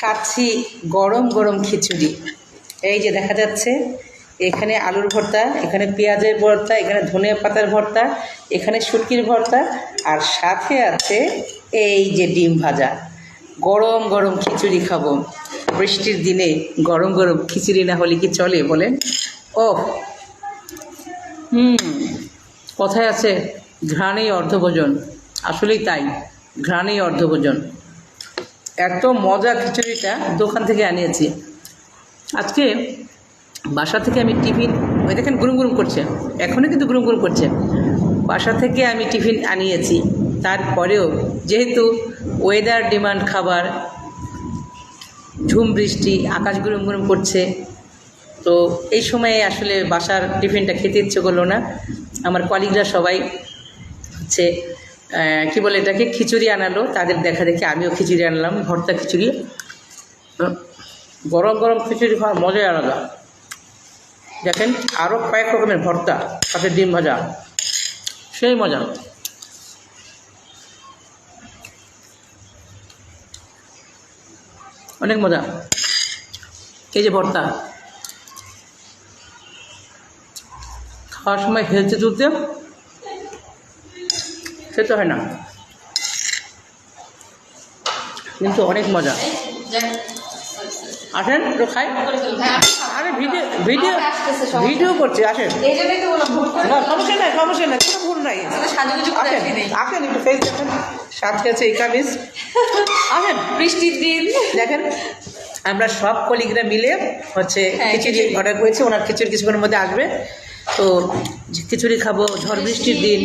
খাচ্ছি গরম গরম খিচুড়ি। এই যে দেখা যাচ্ছে এখানে আলুর ভর্তা, এখানে পেঁয়াজের ভর্তা, এখানে ধনে পাতার ভর্তা, এখানে শুটকির ভর্তা, আর সাথে আছে এই যে ডিম ভাজা। গরম গরম খিচুড়ি খাবো বৃষ্টির দিনে। গরম গরম খিচুড়ি না হলে কি চলে বলেন? ওহ, কথায় আছে ঘ্রাণেই অর্ধভোজন। আসলেই তাই, ঘ্রাণেই অর্ধভোজন। এত মজা খিচুড়িটা দোকান থেকে আনিয়েছি আজকে। বাসা থেকে আমি টিফিন, ওই দেখেন গুরুম গুরুম করছে, এখনও কিন্তু গুরুম গুরুম করছে। বাসা থেকে আমি টিফিন আনিয়েছি, তারপরেও যেহেতু ওয়েদার ডিমান্ড খাবার, ঝুম বৃষ্টি, আকাশ গুরুম গুরুম করছে, তো এই সময়ে আসলে বাসার টিফিনটা খেতে ইচ্ছে করলো না। আমার কলিগরা সবাই হচ্ছে কী বলে এটাকে, খিচুড়ি আনালো। তাদের দেখা দেখে আমিও খিচুড়ি আনলাম, ভর্তা খিচুড়ি। গরম গরম খিচুড়ি খাওয়ার মজাই আলাদা। দেখেন আরও কয়েক রকমের ভর্তা, সাথে ডিম ভাজা, সেই মজা। অনেক মজা। এই যে ভর্তা খাওয়ার সময় হেলতে তুলতে খেতে হয় না, কিন্তু অনেক মজা। আসেন একটু খাই। আরে ভিডিও ভিডিও ভিডিও করছি, আসেন। না সমস্যা নাই, সমস্যা নাই, কোনো ভুল নাই। আসেন একটু ফেস দেখেন, সাথে আছে এই কামিজ। আসেন, বৃষ্টির দিন দেখেন আমরা সব কলিগরা মিলে হচ্ছে খিচুড়ি অর্ডার করেছি। ওনার খিচুড়ি কিছুক্ষণের মধ্যে আসবে, তো খিচুড়ি খাবো ঝড় বৃষ্টির দিন।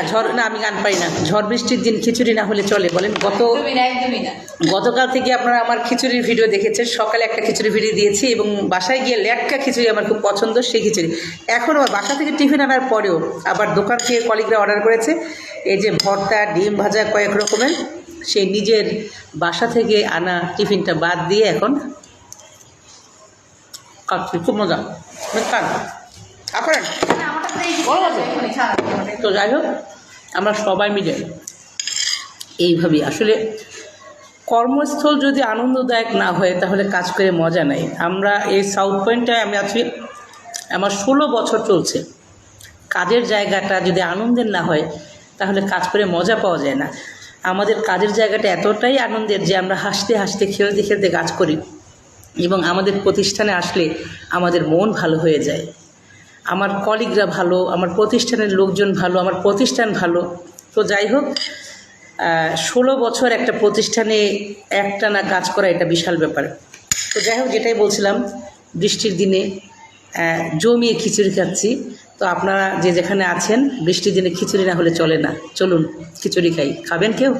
ঝড় না, আমি গান পাই না। ঝড় বৃষ্টির দিন খিচুড়ি না হলে চলে বলেন? গতকাল থেকে আপনারা আমার খিচুড়ির ভিডিও দেখেছেন। সকালে একটা খিচুড়ি ভিডিও দিয়েছি এবং বাসায় গিয়ে লেটকা খিচুড়ি আমার খুব পছন্দ, সেই খিচুড়ি। এখন আমার বাসা থেকে টিফিন আনার পরেও আবার দোকান থেকে কলিগরা অর্ডার করেছে এই যে ভর্তা, ডিম ভাজা, কয়েক রকমের। সেই নিজের বাসা থেকে আনা টিফিনটা বাদ দিয়ে এখন খাচ্ছি, খুব মজা। খান আপনার। তো যাই হোক, আমরা সবাই মিলে এইভাবেই আসলে কর্মস্থল যদি আনন্দদায়ক না হয় তাহলে কাজ করে মজা নাই। আমরা এই সাউথ পয়েন্টে আমি আছি, আমার 16 বছর চলছে। কাজের জায়গাটা যদি আনন্দের না হয় তাহলে কাজ করে মজা পাওয়া যায় না। আমাদের কাজের জায়গাটা এতটাই আনন্দের যে আমরা হাসতে হাসতে, খেলতে খেলতে কাজ করি এবং আমাদের প্রতিষ্ঠানে আসলে আমাদের মন ভালো হয়ে যায়। আমার কলিগরা ভালো, আমার প্রতিষ্ঠানের লোকজন ভালো, আমার প্রতিষ্ঠান ভালো। তো যাই হোক, 16 বছর একটা প্রতিষ্ঠানে একটানা কাজ করা এটা বিশাল ব্যাপার। তো যাই হোক, যেটাই বলছিলাম, বৃষ্টির দিনে জমিয়ে খিচুড়ি খাচ্ছি। তো আপনারা যে যেখানে আছেন, বৃষ্টির দিনে খিচুড়ি না হলে চলে না। চলুন খিচুড়ি খাই, খাবেন কেউ?